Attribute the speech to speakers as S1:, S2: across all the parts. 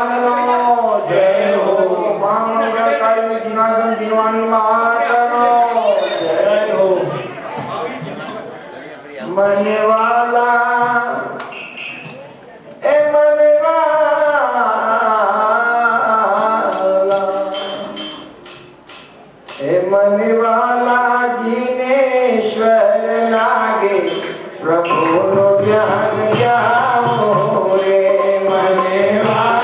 S1: જય હો માનવતાની જુનાગઢ જીવાની માતાનો જય હો મને વાલા એ મને વાલા એ મને વાલા જીનેશ્વર લાગે પ્રભુનો જ્ઞાન જાઓ રે મને વાલા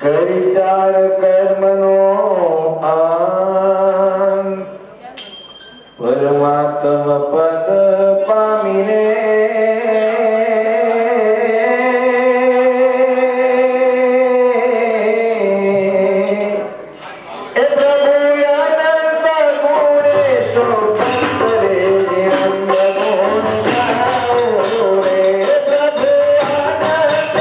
S1: કરિતાર કર્મનો અંત પરમાત્મ પદ પામીને એ પ્રભુ અનંત ગુણેશો ભક્તરે અનંત ગુણ ગાઓ રે પ્રભુ અનંત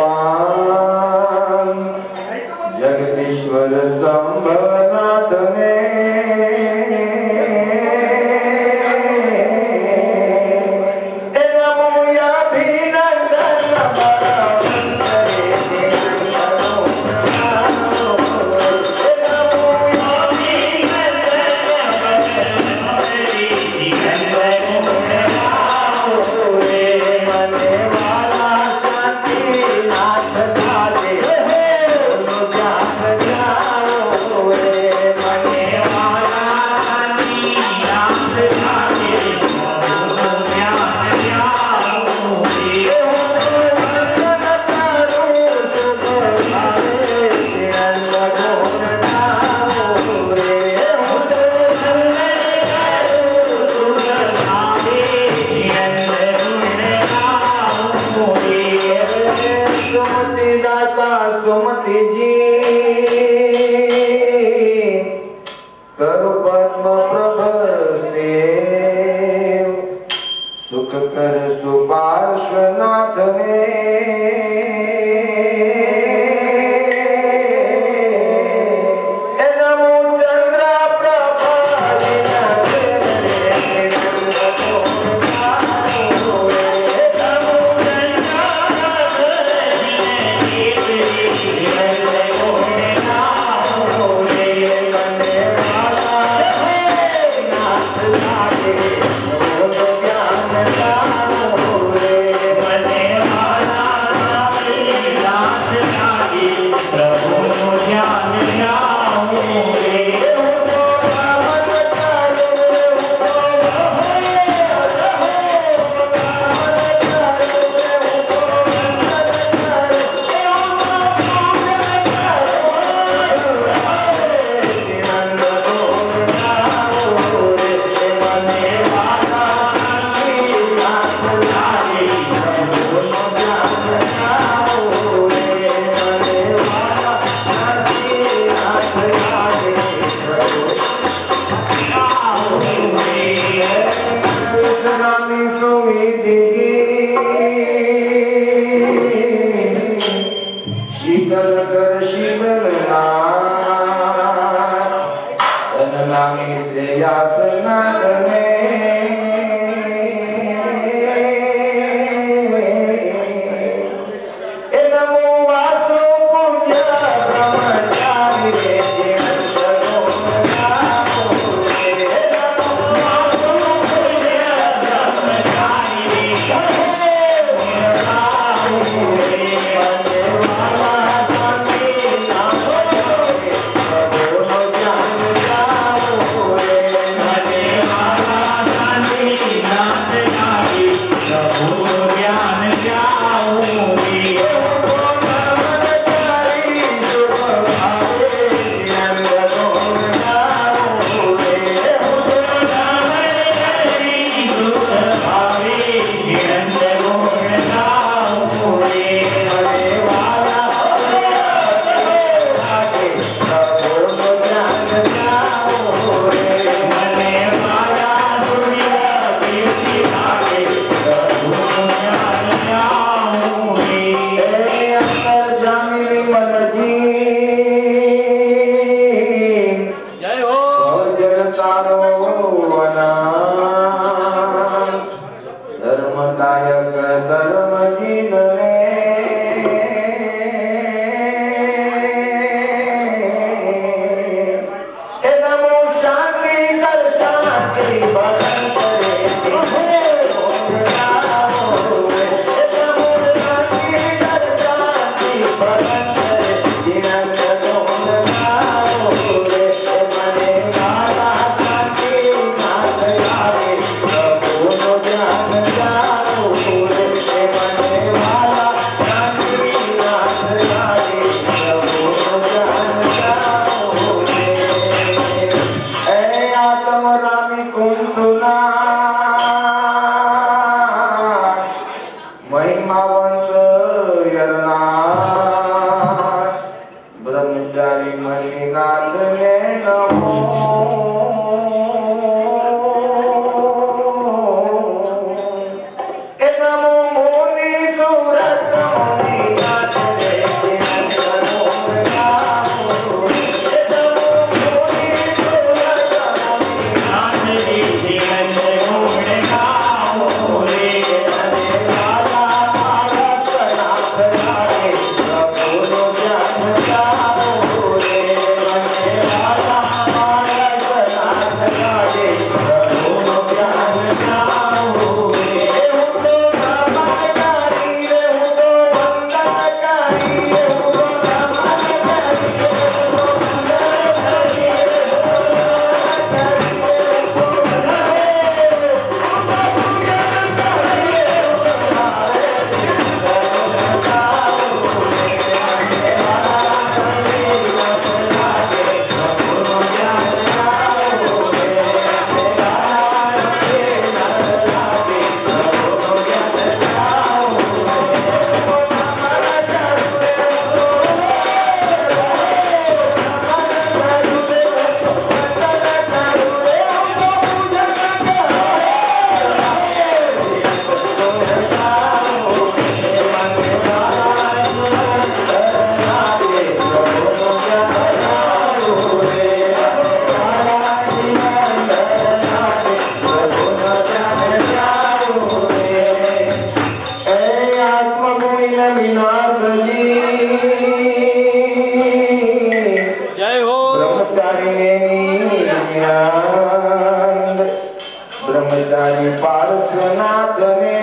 S1: ભગવાન જગદીશ્વર સ્તંભનાથને બ્રહ્મચારી પાર્શ્વનાથ ને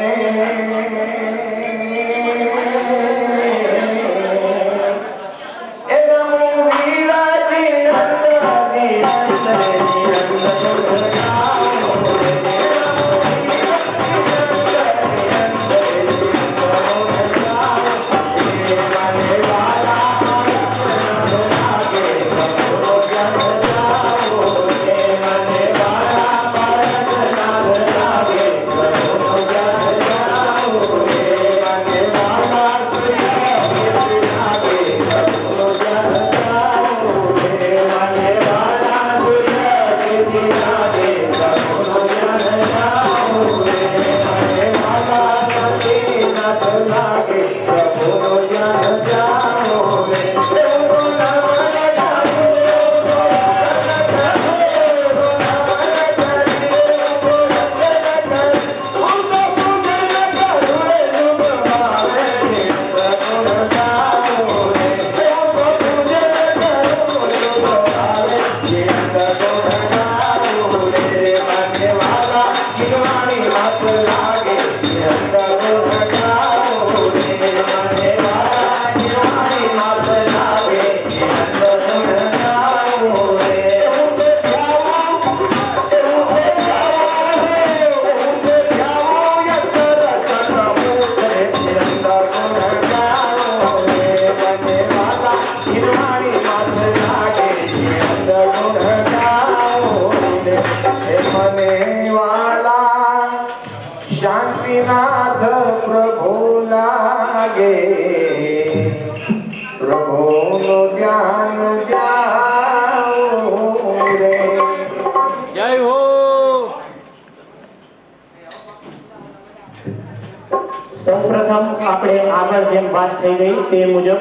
S2: આપણે આગળ જેમ વાત થઈ ગઈ તે મુજબ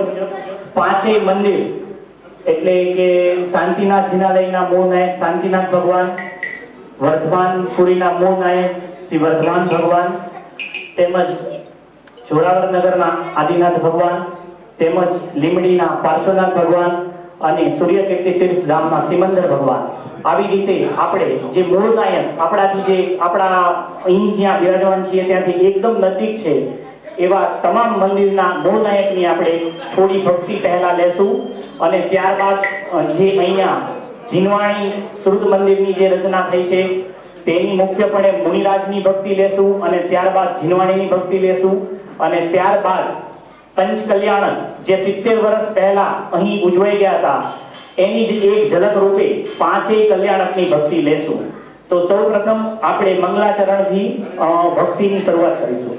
S2: પાંચેય મંદિર એટલે કે શાંતિનાથ જિનાલયના મૂળ નાયક શાંતિનાથ ભગવાન, વર્ધમાનપુરીના મૂળ નાયક શ્રી વર્ધમાન ભગવાન, તેમજ જોરાવરનગરના આદિનાથ ભગવાન, તેમજ લીમડીના પાર્શ્વનાથ ભગવાન અને સૂર્યકીર્તિ તીર્થ ધામના સિમંદર ભગવાન. આવી રીતે આપણે જે મૂળ નાયક આપણા અહીં જ્યાં બિરાજમાન છીએ ત્યાંથી એકદમ નજીક છે એવા તમામ મંદિરના મૂળ નાયકની આપણે થોડી ભક્તિ પહેલા લેશું અને ત્યારબાદ જે અહીંયા જીનવાણી સુરત મંદિરની જે રચના થઈ છે તેની મુખ્યપણે મુનિરાજની ભક્તિ લેશું અને ત્યારબાદ જીનવાણીની ભક્તિ લેશું અને ત્યારબાદ પંચકલ્યાણ જે 70 વર્ષ પહેલા અહીં ઉજવાઈ ગયા હતા એની જ એક ઝલક રૂપે પાંચેય કલ્યાણકની ભક્તિ લેશું. તો સૌપ્રથમ આપણે મંગલાચરણથી ભક્તિની શરૂઆત કરીશું.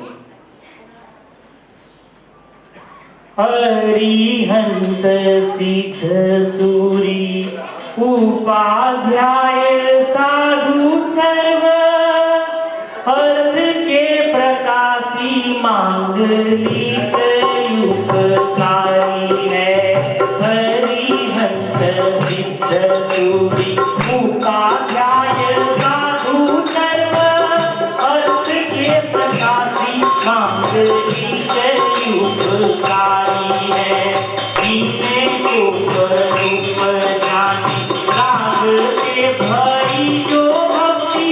S2: હરિહંસ સિદ્ધ સૂરી ઉપાધ્યાય સાધુ સર્વ હર્ષ કે પ્રકાશી માંગલિક युगकारी है. हरिहंस सिद्ध सूरी उपाध्याय साधु सर्व अर्थ के प्रकाशी मांगलिक युगकारी है. सीने रूप जानी राग के भरी जो भक्ति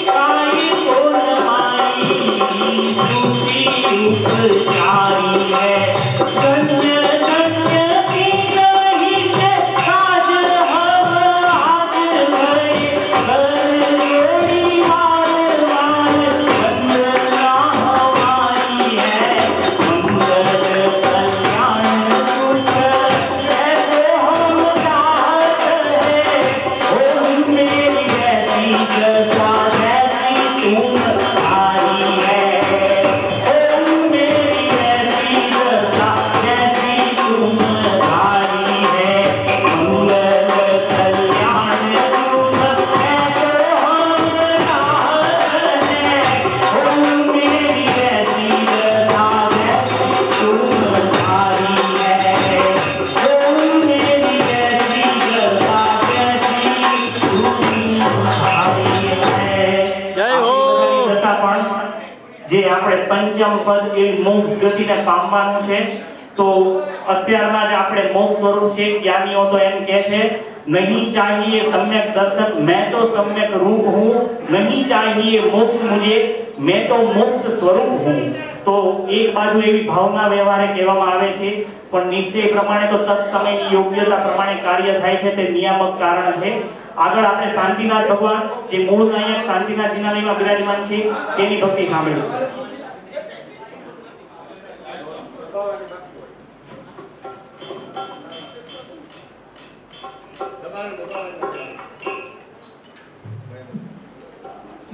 S2: काई को नमाई दूसरी उपचारी है. धन्य धन्य तीन हित आज हम आज भय हरि हार हार वंदना हमारी है. मंगल कल्याण सुख ऐसे हम चाहते हैं. ओम मेरी ऐसी दशा जैसी तुम आई है. ओम मेरी ऐसी दशा जैसी तुम आई है. मंगल कल्याण सुख ऐसे हम चाहते हैं. ओम मेरी ऐसी दशा जैसी तुम आई है. ओम मेरी ऐसी दशा जैसी तुम आई है.
S3: જય હો.
S2: છતાં પણ જે આપણે પંચમ પદ એ મોક્ષ ગતિને પામવાનું છે તો અત્યારના જ આપણે મોક્ષ સ્વરૂપ છે જ્ઞાનીઓ તો એમ કહે છે नहीं चाहिए सम्यक दर्शन मैं तो सम्यक रूप हूँ, नहीं चाहिए मोक्ष मुझे मैं तो मोक्ष स्वरूप हूँ. તો એક બાજુ એવી ભાવના વ્યવહારે કહેવામાં આવે છે પણ નિશ્ચય પ્રમાણે તો તત્સમયની યોગ્યતા પ્રમાણે કાર્ય થાય છે તે નિયામક કારણ છે. આગળ આપણે શાંતિનાથ ભગવાન જે મૂળ નાયક શાંતિનાથ જિનાલયમાં બિરાજમાન છે તેની ભક્તિ સાંભળીશું.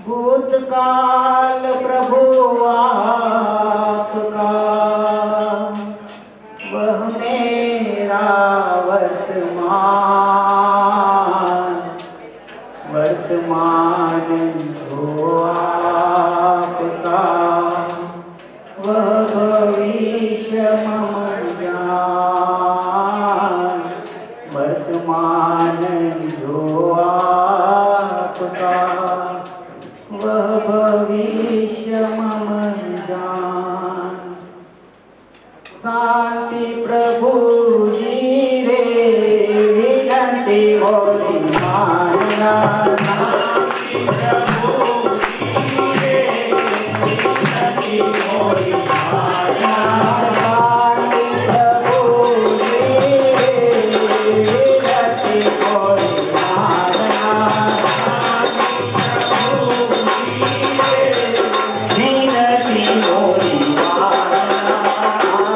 S2: भूतकाल प्रभु आपका वह मेरा वर्तमान वर्तमान जो आपका वह भविष्य मम ज्ञान वर्तमान जो आपका वह भविष्य मम जान. शांति प्रभु जी रे विनती होली माना. शांति प्रभु जी रे विनती होली माना. शांति प्रभु जी रे विनती होली माना. विनती होली माना.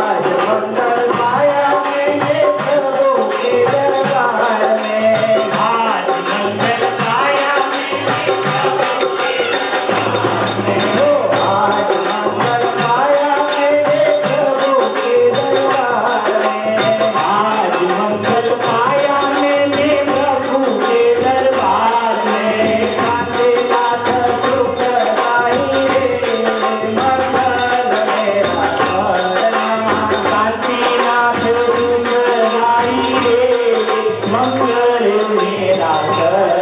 S2: आज मंगल माया में ये प्रभु के दरबार में. आज मंगल माया में ये प्रभु લાલ